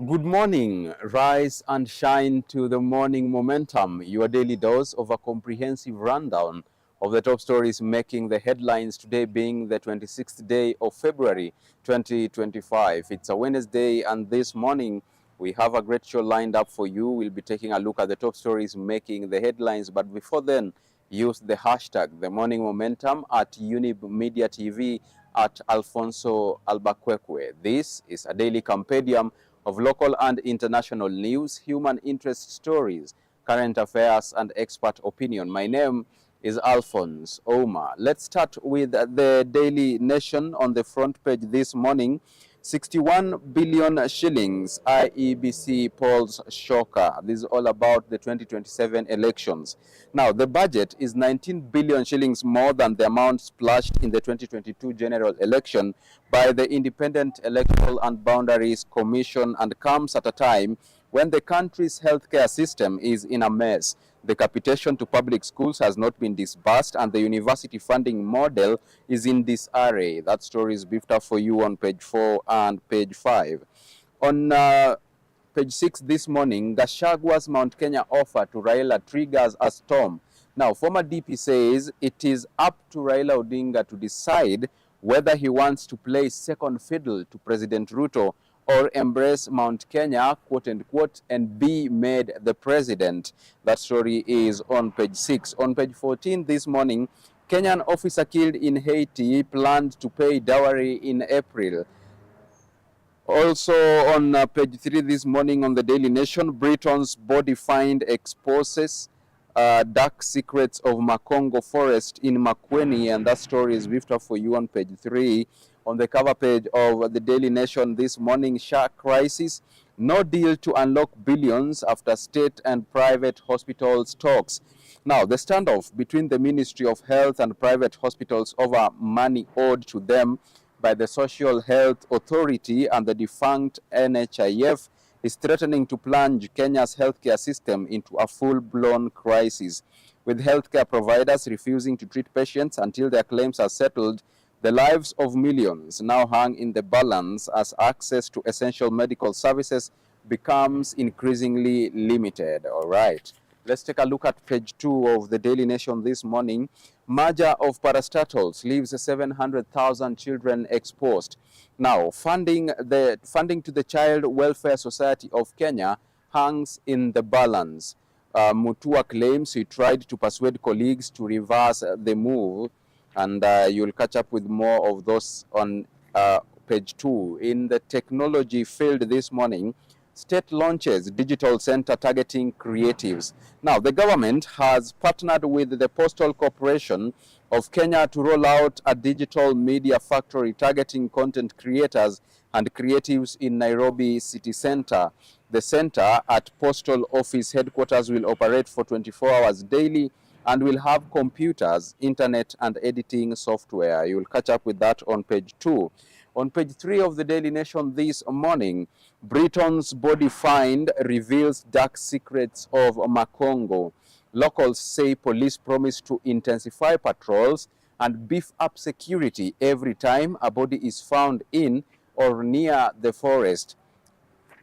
Good morning, rise and shine to the morning momentum, your daily dose of a comprehensive rundown of the top stories making the headlines, today being the 26th day of February 2025. It's a Wednesday, and this morning we have a great show lined up for you. We'll be taking a look at the top stories making the headlines, but before then, use the hashtag the morning momentum at Younib Media TV at Alfonsoh Albakwekwe. This is a daily compendium of local and international news, human interest stories, current affairs, and expert opinion. My name is Alfonsoh Ouma. Let's start with the Daily Nation on the front page this morning. 61 billion shillings, Iebc polls shocker. This is all about the 2027 elections. Now, the budget is 19 billion shillings more than the amount splashed in the 2022 general election by the Independent Electoral and Boundaries Commission, and comes at a time when the country's healthcare system is in a mess. The capitation to public schools has not been disbursed, and the university funding model is in disarray. That story is beefed up for you on page 4 and page 5. On page 6 this morning, Gachagwa's Mount Kenya offer to Raila triggers a storm. Now, former DP says it is up to Raila Odinga to decide whether he wants to play second fiddle to President Ruto or embrace Mount Kenya, quote unquote, and be made the president. That story is on page 6. On page 14 this morning, Kenyan officer killed in Haiti planned to pay dowry in April. Also on page 3 this morning on the Daily Nation, Britain's body find exposes dark secrets of Makongo forest in Makueni, and that story is beefed up for you on page 3. On the cover page of the Daily Nation this morning, shark crisis, no deal to unlock billions after state and private hospitals talks. Now, the standoff between the Ministry of Health and private hospitals over money owed to them by the Social Health Authority and the defunct NHIF is threatening to plunge Kenya's healthcare system into a full-blown crisis. With healthcare providers refusing to treat patients until their claims are settled, the lives of millions now hang in the balance as access to essential medical services becomes increasingly limited. All right. Let's take a look at page 2 of the Daily Nation this morning. Merger of parastatals leaves 700,000 children exposed. Now, funding to the Child Welfare Society of Kenya hangs in the balance. Mutua claims he tried to persuade colleagues to reverse the move, and you'll catch up with more of those on page 2. In the technology field this morning, state launches digital center targeting creatives. Now, the government has partnered with the Postal Corporation of Kenya to roll out a digital media factory targeting content creators and creatives in Nairobi city center. The center at Postal Office headquarters will operate for 24 hours daily and will have computers, internet, and editing software. You will catch up with that on page 2. On page 3 of the Daily Nation this morning, Britain's body find reveals dark secrets of Makongo. Locals say police promise to intensify patrols and beef up security every time a body is found in or near the forest.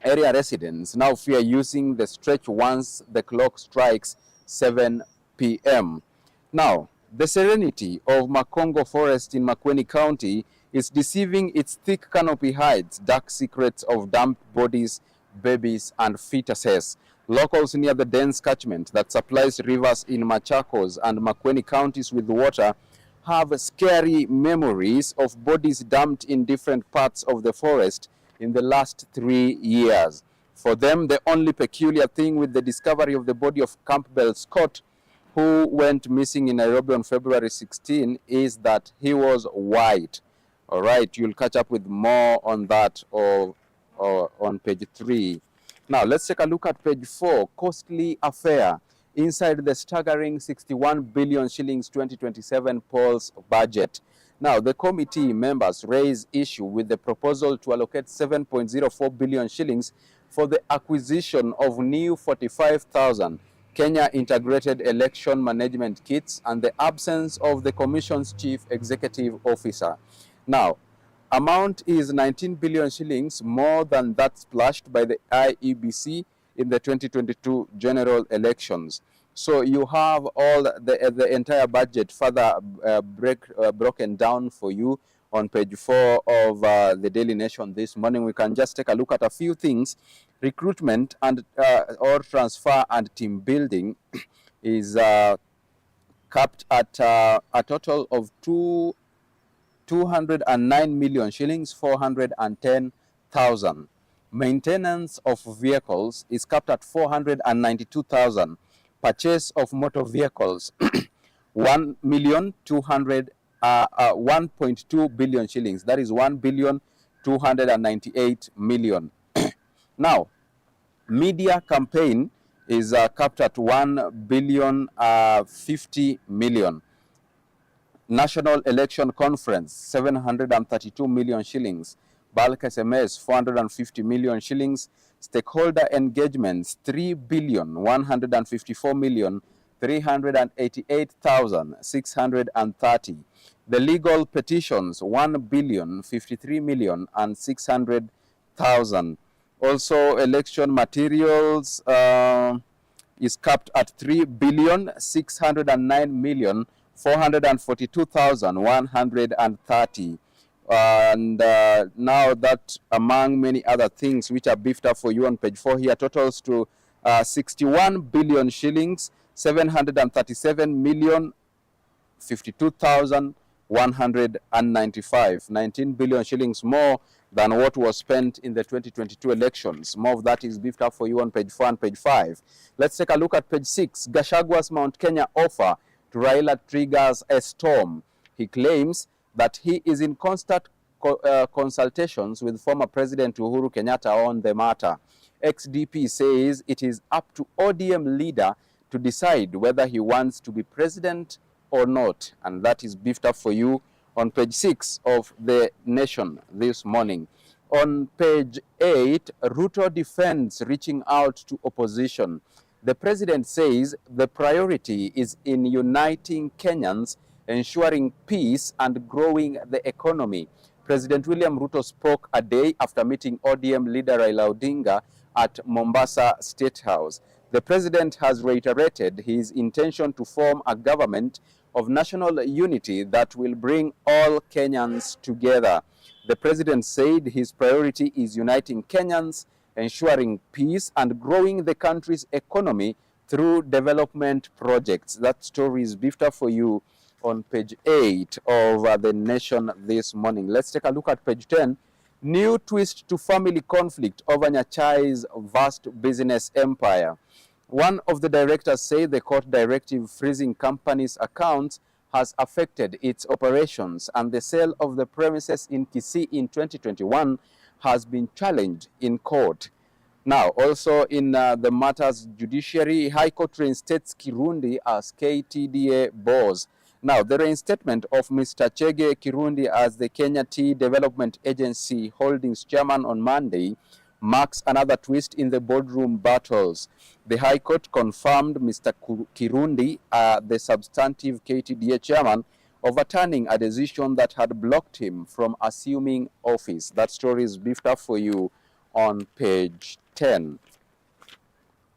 Area residents now fear using the stretch once the clock strikes 7 p.m. Now, the serenity of Makongo Forest in Makueni County is deceiving. Its thick canopy hides dark secrets of dumped bodies, babies, and fetuses. Locals near the dense catchment that supplies rivers in Machakos and Makueni counties with water have scary memories of bodies dumped in different parts of the forest in the last 3 years. For them, the only peculiar thing with the discovery of the body of Campbell Scott, who went missing in Nairobi on February 16, is that he was white. All right, you'll catch up with more on that or on page 3. Now, let's take a look at page 4, costly affair inside the staggering 61 billion shillings 2027 polls budget. Now, the committee members raise issue with the proposal to allocate 7.04 billion shillings for the acquisition of new 45,000 Kenya Integrated Election Management Kits and the absence of the Commission's Chief Executive Officer. Now, Amount is 19 billion shillings, more than that splashed by the Iebc in the 2022 general elections. So you have all the entire budget further broken down for you on page 4 of the Daily Nation this morning. We can just take a look at a few things. Recruitment and or transfer and team building is capped at a total of 209 million shillings, 410,000. Maintenance of vehicles is capped at 492,000. Purchase of motor vehicles, 1.2 billion shillings. That is 1,298,000,000. Now, media campaign is capped at 1,050,000,000. National Election Conference, 732 million shillings. Bulk SMS, 450 million shillings. Stakeholder engagements, 3,154,388,630. The legal petitions, 1,053,600,000. Also, election materials is capped at 3,609,442,130. And now that, among many other things which are beefed up for you on page 4 here, totals to 61 billion shillings, 737,052,195. 19 billion shillings more than what was spent in the 2022 elections. More of that is beefed up for you on page 4 and page 5. Let's take a look at page 6. Gachagwa's Mount Kenya offer to Raila triggers a storm. He claims that he is in constant consultations with former President Uhuru Kenyatta on the matter. XDP says it is up to ODM leader to decide whether he wants to be president or not. And that is beefed up for you on page 6 of the Nation this morning. On page 8, Ruto defends reaching out to opposition. The president says the priority is in uniting Kenyans, ensuring peace and growing the economy. President William Ruto spoke a day after meeting ODM leader Raila Odinga at Mombasa State House. The president has reiterated his intention to form a government of national unity that will bring all Kenyans together. The president said his priority is uniting Kenyans, ensuring peace and growing the country's economy through development projects. That story is beefed up for you on page 8 of the Nation this morning. Let's take a look at page 10. New twist to family conflict over Nyachai's vast business empire. One of the directors said the court directive freezing companies' accounts has affected its operations, and the sale of the premises in Kisii in 2021 has been challenged in court. Now, also in the matters judiciary, High Court reinstates Kirundi as KTDA boss. Now, the reinstatement of Mr. Chege Kirundi as the Kenya Tea Development Agency Holdings chairman on Monday marks another twist in the boardroom battles. The High Court confirmed Mr. Kirundi, the substantive KTDA chairman, overturning a decision that had blocked him from assuming office. That story is beefed up for you on page 10.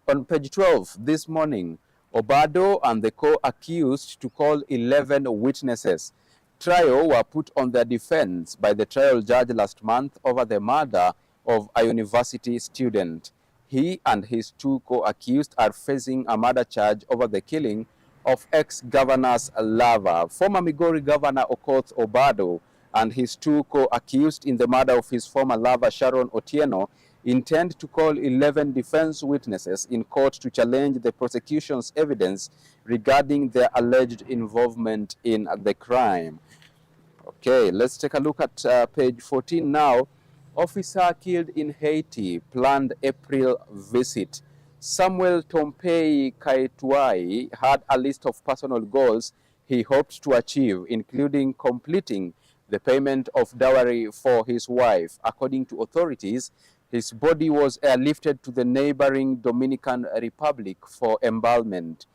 On page 12 this morning, Obado and the co-accused to call 11 witnesses. Trial were put on their defense by the trial judge last month over the murder of a university student. He and his two co-accused are facing a murder charge over the killing of ex-governor's lover. Former Migori Governor Okoth Obado and his two co-accused in the murder of his former lover Sharon Otieno intend to call 11 defense witnesses in court to challenge the prosecution's evidence regarding their alleged involvement in the crime. Okay, let's take a look at page 14 now. Officer killed in Haiti, planned April visit. Samuel Tompei Kaituai had a list of personal goals he hoped to achieve, including completing the payment of dowry for his wife. According to authorities, his body was airlifted to the neighboring Dominican Republic for embalmment.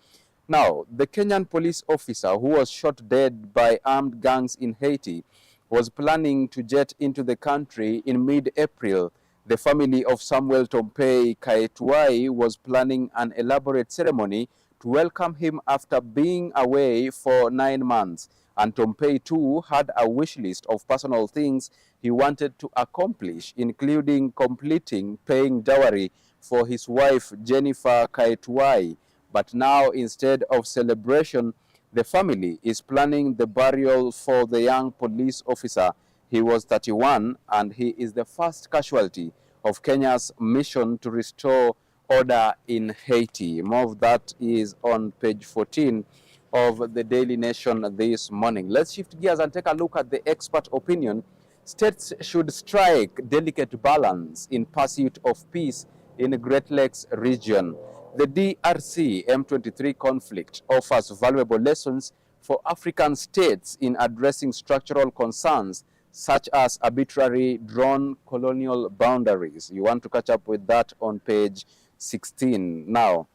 Now, the Kenyan police officer who was shot dead by armed gangs in Haiti was planning to jet into the country in mid-April. The family of Samuel Tompei Kaetuai was planning an elaborate ceremony to welcome him after being away for 9 months. And Tompei too had a wish list of personal things he wanted to accomplish, including completing paying dowry for his wife Jennifer Kaetuai. But now, instead of celebration, the family is planning the burial for the young police officer. He was 31 and he is the first casualty of Kenya's mission to restore order in Haiti. More of that is on page 14 of the Daily Nation this morning. Let's shift gears and take a look at the expert opinion. States should strike delicate balance in pursuit of peace in the Great Lakes region. The DRC M23 conflict offers valuable lessons for African states in addressing structural concerns such as arbitrary drawn colonial boundaries. You want to catch up with that on page 16 now.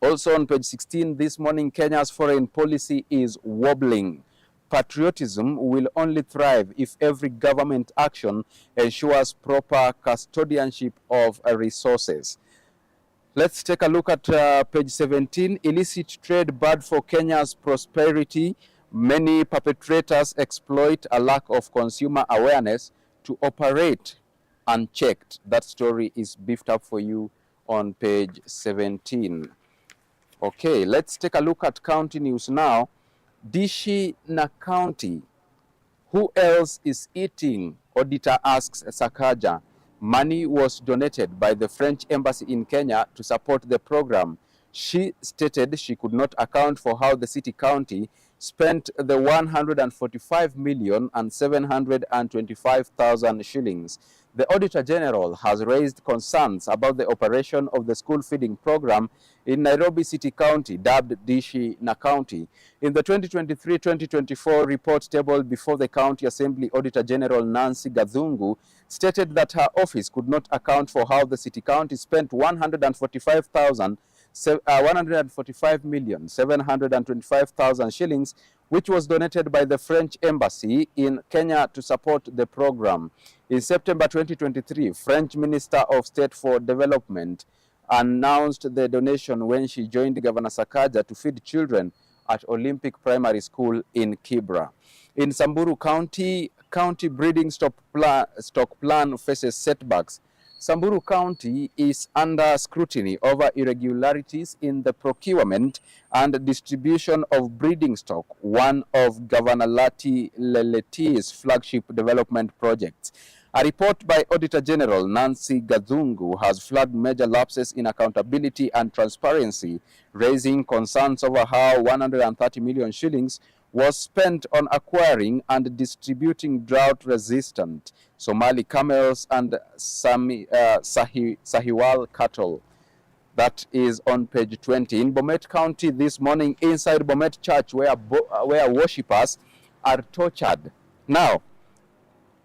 Also on page 16 this morning, Kenya's foreign policy is wobbling. Patriotism will only thrive if every government action ensures proper custodianship of resources. Let's take a look at page 17. Illicit trade bad for Kenya's prosperity. Many perpetrators exploit a lack of consumer awareness to operate unchecked. That story is beefed up for you on page 17. Okay, let's take a look at county news now. Dishi na County. Who else is eating? Auditor asks Sakaja. Money was donated by the French embassy in Kenya to support the program. She stated she could not account for how the city county spent the 145,725,000 shillings. The Auditor General has raised concerns about the operation of the school feeding program in Nairobi City County, dubbed Dishi na County. In the 2023-2024 report tabled before the County Assembly, Auditor General Nancy Gathungu stated that her office could not account for how the city county spent 145,725,000 shillings, which was donated by the French embassy in Kenya to support the program. In September 2023, French Minister of State for Development announced the donation when she joined Governor Sakaja to feed children at Olympic Primary School in Kibra. In Samburu County, county breeding stock plan faces setbacks. Samburu County is under scrutiny over irregularities in the procurement and distribution of breeding stock, one of Governor Lati Leleti's flagship development projects. A report by Auditor General Nancy Gathungu has flagged major lapses in accountability and transparency, raising concerns over how 130 million shillings was spent on acquiring and distributing drought-resistant Somali camels and Sahiwal cattle. That is on page 20. In Bomet County this morning, inside Bomet Church, where worshippers are tortured. Now,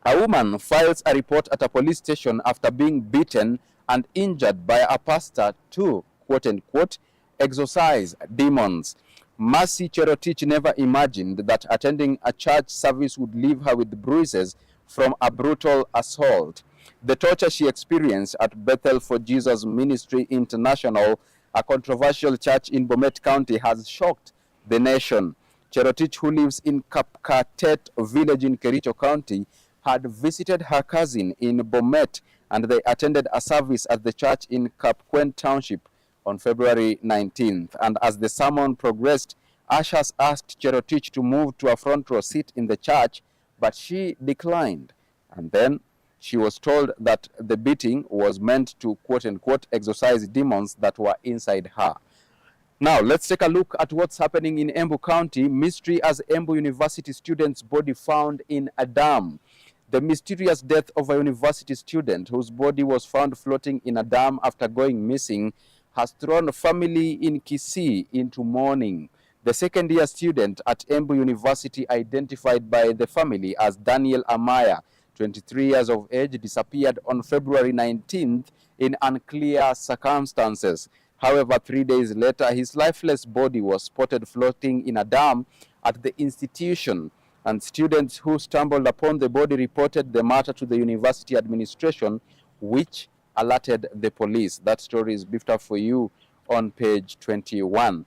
a woman files a report at a police station after being beaten and injured by a pastor to, quote-unquote, exorcise demons. Mercy Cherotich never imagined that attending a church service would leave her with bruises from a brutal assault. The torture she experienced at Bethel for Jesus Ministry International, a controversial church in Bomet County, has shocked the nation. Cherotich, who lives in Kapkatet village in Kericho County, had visited her cousin in Bomet, and they attended a service at the church in Kapkwen Township on February 19th. And as the sermon progressed, ushers asked Cherotich to move to a front row seat in the church, but she declined. And then she was told that the beating was meant to, quote-unquote, exorcise demons that were inside her. Now, let's take a look at what's happening in Embu County. Mystery as Embu University student's body found in a dam. The mysterious death of a university student whose body was found floating in a dam after going missing has thrown a family in Kisii into mourning. The second-year student at Embu University, identified by the family as Daniel Amaya, 23 years of age, disappeared on February 19th in unclear circumstances. However, 3 days later, his lifeless body was spotted floating in a dam at the institution. and students who stumbled upon the body reported the matter to the university administration, which alerted the police. That story is beefed up for you on page 21.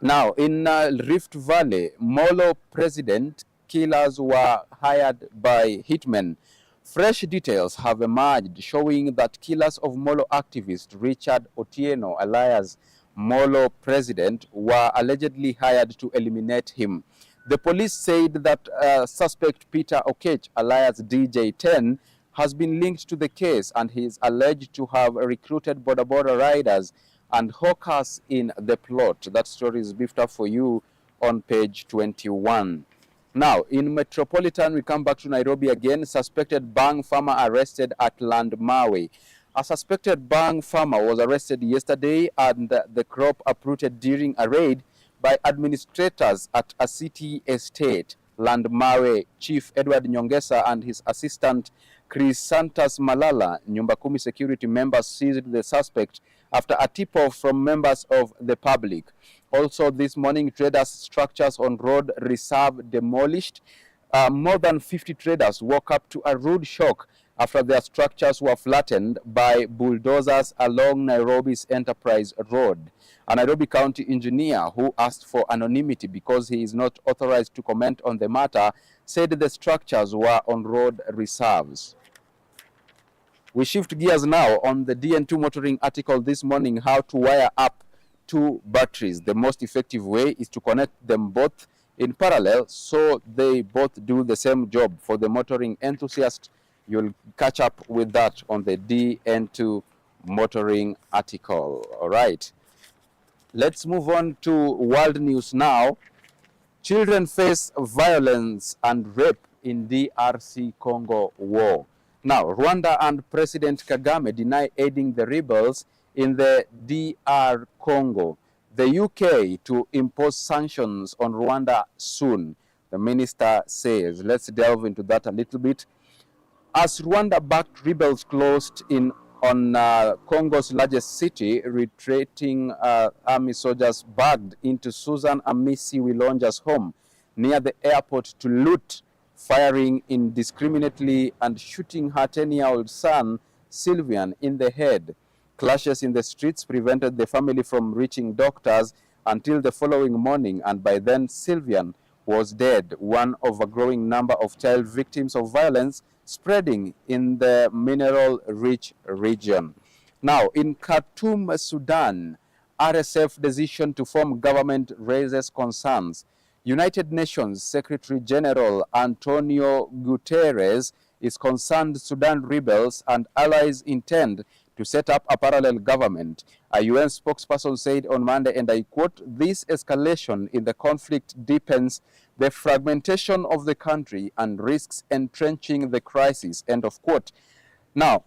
Now, in Rift Valley, Molo president, killers were hired by hitmen. Fresh details have emerged showing that killers of Molo activist Richard Otieno, alias Molo president, were allegedly hired to eliminate him. The police said that suspect Peter Okech, alias DJ10, has been linked to the case, and he is alleged to have recruited border riders and hawkers in the plot. That story is beefed up for you on page 21. Now, in Metropolitan, we come back to Nairobi again. Suspected bang farmer arrested at Landmawe. A suspected bang farmer was arrested yesterday and the crop uprooted during a raid by administrators at a city estate. Landmawe Chief Edward Nyongesa and his assistant Chris Santos Malala, Nyumba Kumi security members, seized the suspect after a tip-off from members of the public. Also this morning, traders' structures on Road Reserve demolished. More than 50 traders woke up to a rude shock after their structures were flattened by bulldozers along Nairobi's Enterprise Road. A Nairobi County engineer who asked for anonymity because he is not authorized to comment on the matter said the structures were on road reserves. We shift gears now on the DN2 motoring article this morning, how to wire up two batteries. The most effective way is to connect them both in parallel so they both do the same job. For the motoring enthusiast, you'll catch up with that on the DN2 motoring article. All right. Let's move on to world news now. Children face violence and rape in DRC Congo war. Now, Rwanda and President Kagame deny aiding the rebels in the DR Congo. The UK to impose sanctions on Rwanda soon, the minister says. Let's delve into that a little bit. As Rwanda-backed rebels closed in on Congo's largest city, retreating army soldiers bagged into Susan Amisi Wilonja's home near the airport to loot, firing indiscriminately and shooting her 10-year-old son, Sylvian, in the head. Clashes in the streets prevented the family from reaching doctors until the following morning, and by then Sylvian was dead, one of a growing number of child victims of violence spreading in the mineral-rich region. Now, in Khartoum, Sudan, RSF decision to form government raises concerns. United Nations Secretary General Antonio Guterres is concerned Sudan rebels and allies intend to set up a parallel government. A UN spokesperson said on Monday, and I quote, "This escalation in the conflict deepens the fragmentation of the country and risks entrenching the crisis," end of quote. Now,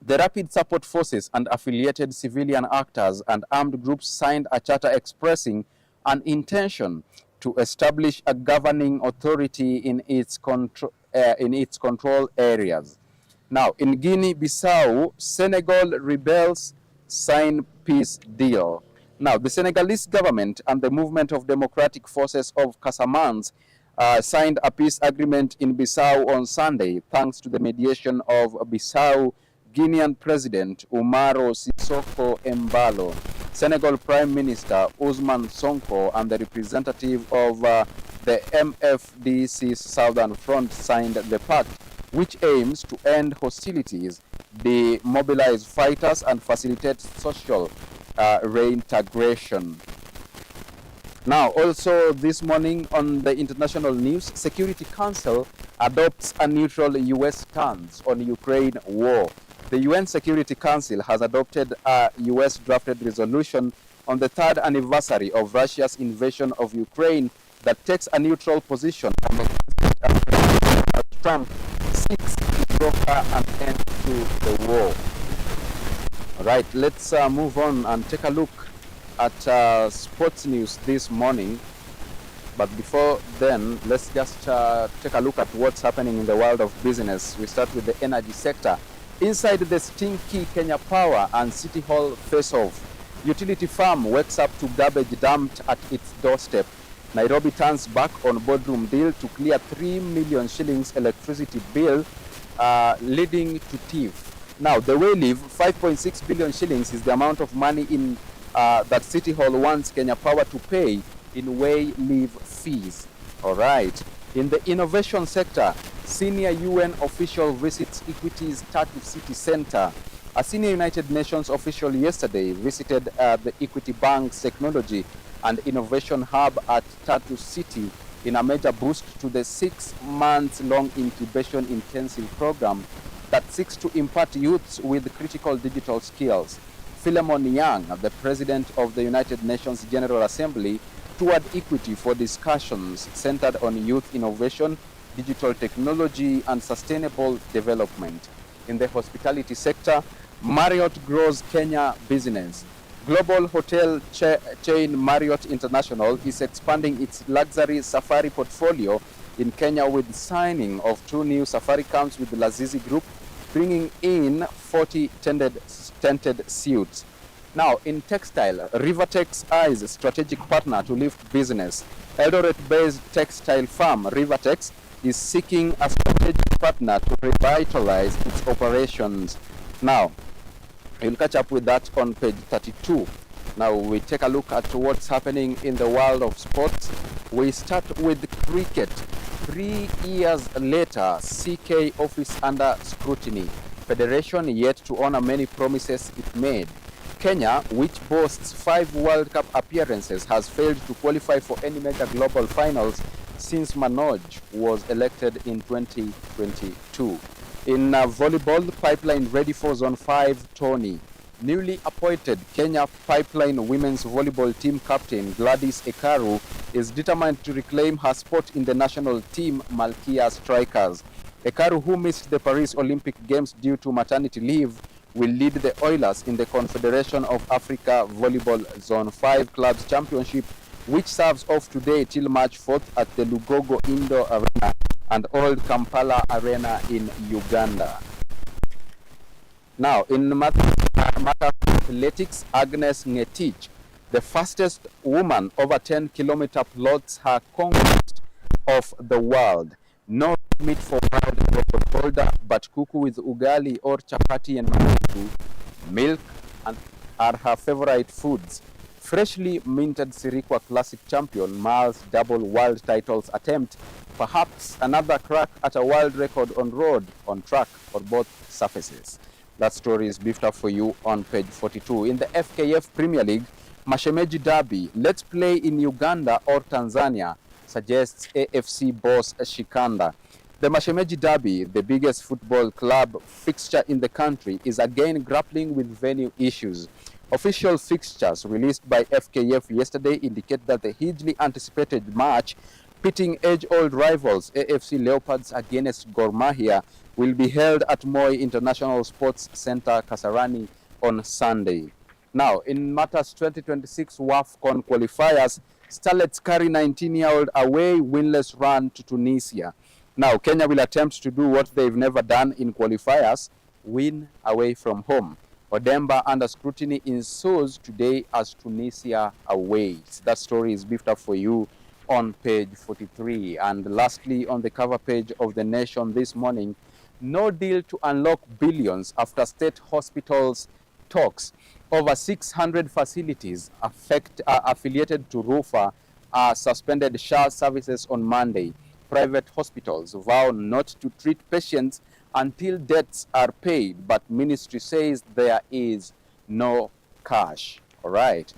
the Rapid Support Forces and affiliated civilian actors and armed groups signed a charter expressing an intention to establish a governing authority in its control areas. Now, in Guinea-Bissau, Senegal rebels sign peace deal. Now, the Senegalese government and the Movement of Democratic Forces of Casamance signed a peace agreement in Bissau on Sunday, thanks to the mediation of Bissau Guinean President Umaro Sissoko Embalo. Senegal Prime Minister Ousmane Sonko and the representative of the MFDC Southern Front signed the pact, which aims to end hostilities, demobilize fighters, and facilitate social reintegration. Now, also this morning on the international news, Security Council adopts a neutral U.S. stance on Ukraine war. The UN Security Council has adopted a U.S. drafted resolution on the 3rd anniversary of Russia's invasion of Ukraine that takes a neutral position on the conflict as Trump seeks to broker an end to the war. All right, let's move on and take a look at sports news this morning. But before then, let's just take a look at what's happening in the world of business. We start with the energy sector. Inside the stinky Kenya Power and City Hall face-off, utility firm wakes up to garbage dumped at its doorstep. Nairobi turns back on boardroom deal to clear 3 million shillings electricity bill, leading to TIF. Now, the way live, 5.6 billion shillings is the amount of money in that City Hall wants Kenya Power to pay in way live fees. All right. In the innovation sector, senior UN official visits Equity's Tatu City Center. A senior United Nations official yesterday visited the Equity Bank's technology and innovation hub at Tatu City in a major boost to the 6-month-long incubation intensive program that seeks to impart youths with critical digital skills. Philemon Young, the president of the United Nations General Assembly, toured Equity for discussions centered on youth innovation, digital technology, and sustainable development. In the hospitality sector, Marriott grows Kenya business. Global hotel chain Marriott International is expanding its luxury safari portfolio in Kenya with signing of 2 new safari camps with the Lazizi Group, bringing in 40 tented suites. Now, in textile, Rivertex eyes strategic partner to lift business. Eldoret-based textile firm Rivertex is seeking a strategic partner to revitalize its operations. Now, you'll catch up with that on page 32. Now, we take a look at what's happening in the world of sports. We start with cricket. 3 years later, CK office under scrutiny. Federation yet to honor many promises it made. Kenya, which boasts 5 World Cup appearances, has failed to qualify for any major global finals since Manoj was elected in 2022. In volleyball, Pipeline ready for Zone 5 tourney. Newly appointed Kenya Pipeline women's volleyball team captain Gladys Ekaru is determined to reclaim her spot in the national team Malkia Strikers. Ekaru, who missed the Paris Olympic Games due to maternity leave, will lead the Oilers in the Confederation of Africa Volleyball Zone 5 Clubs Championship, which serves off today till March 4th at the Lugogo Indoor Arena and Old Kampala Arena in Uganda. Now, in matter of athletics, Agnes Ngetich, the fastest woman over 10-kilometer, plots her conquest of the world. No meat for world record holder, but kuku with ugali or chapati and marutu, milk are her favorite foods. Freshly minted Sirikwa Classic champion Miles' double world titles attempt, perhaps another crack at a world record on road, on track, or both surfaces. That story is beefed up for you on page 42. In the FKF Premier League, Mashemeji Derby, let's play in Uganda or Tanzania, suggests AFC boss Shikanda. The Mashemeji Derby, the biggest football club fixture in the country, is again grappling with venue issues. Official fixtures released by FKF yesterday indicate that the hugely anticipated match pitting age-old rivals AFC Leopards against Gor Mahia will be held at Moi International Sports Center, Kasarani, on Sunday. Now, in matters 2026 WAFCON qualifiers, Starlets carry 19-year-old away winless run to Tunisia. Now, Kenya will attempt to do what they've never done in qualifiers, win away from home. Odemba under scrutiny ensues today as Tunisia awaits. That story is beefed up for you on page 43. And lastly, on the cover page of The Nation this morning, no deal to unlock billions after state hospitals talks. Over 600 facilities affiliated to RUFA suspended SHA services on Monday. Private hospitals vow not to treat patients until debts are paid, but ministry says there is no cash. All right.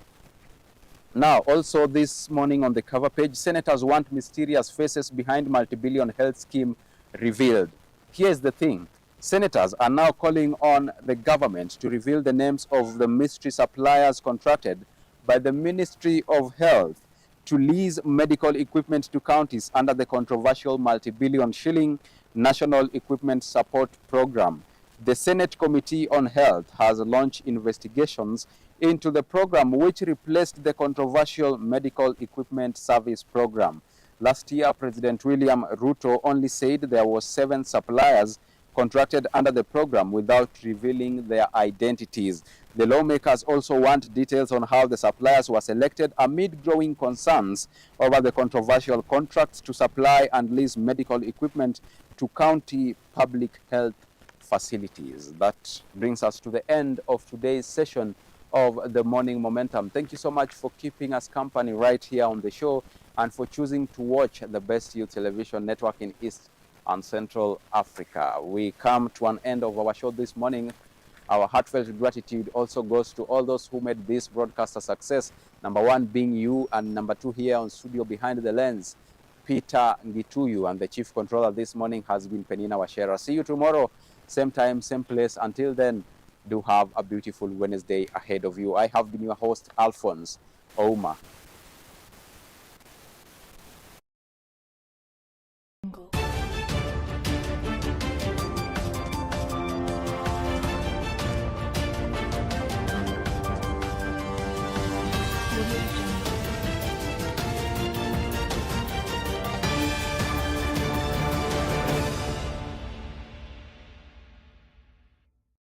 Now, also this morning on the cover page, senators want mysterious faces behind multi-billion health scheme revealed. Here's the thing. Senators are now calling on the government to reveal the names of the mystery suppliers contracted by the Ministry of Health to lease medical equipment to counties under the controversial multi-billion shilling National Equipment Support Program. The Senate Committee on Health has launched investigations into the program, which replaced the controversial Medical Equipment Service Program. Last year, President William Ruto only said there were 7 suppliers contracted under the program without revealing their identities. The lawmakers also want details on how the suppliers were selected amid growing concerns over the controversial contracts to supply and lease medical equipment to county public health facilities. That brings us to the end of today's session of the Morning Momentum. Thank you so much for keeping us company right here on the show and for choosing to watch the best youth television network in East and Central Africa. We come to an end of our show this morning. Our heartfelt gratitude also goes to all those who made this broadcast a success. Number one being you, and number two here on studio behind the lens, Peter Ngituyu, and the chief controller this morning has been Peninah Wachera. See you tomorrow, same time, same place. Until then, do have a beautiful Wednesday ahead of you. I have been your host, Alfonsoh. Ouma.